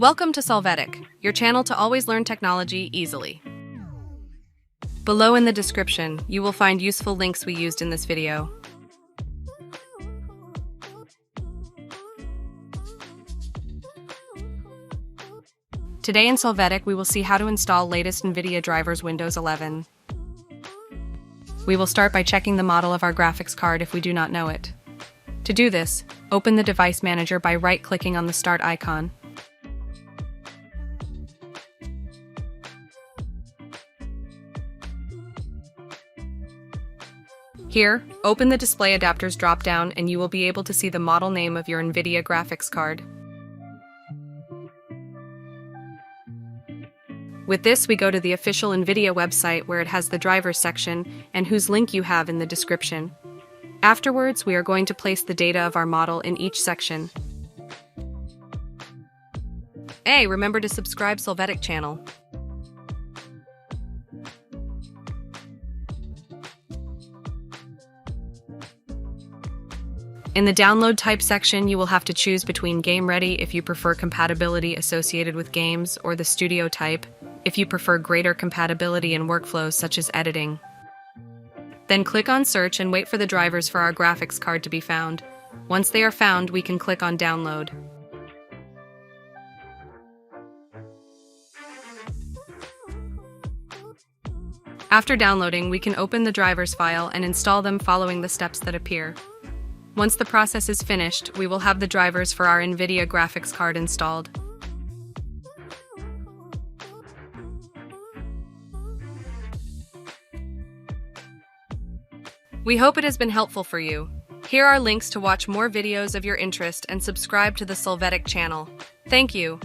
Welcome to Solvetic, your channel to always learn technology easily. Below in the description, you will find useful links we used in this video. Today in Solvetic, we will see how to install latest Nvidia drivers Windows 11. We will start by checking the model of our graphics card if we do not know it. To do this, open the device manager by right-clicking on the Start icon. Here, open the Display Adapters drop-down and you will be able to see the model name of your Nvidia graphics card. With this, we go to the official Nvidia website where it has the drivers section and whose link you have in the description. Afterwards, we are going to place the data of our model in each section. Hey, remember to subscribe Solvetic channel. In the download type section, you will have to choose between Game Ready if you prefer compatibility associated with games, or the Studio type if you prefer greater compatibility in workflows such as editing. Then click on Search and wait for the drivers for our graphics card to be found. Once they are found, we can click on Download. After downloading, we can open the drivers file and install them following the steps that appear. Once the process is finished, we will have the drivers for our Nvidia graphics card installed. We hope it has been helpful for you. Here are links to watch more videos of your interest and subscribe to the Solvetic channel. Thank you.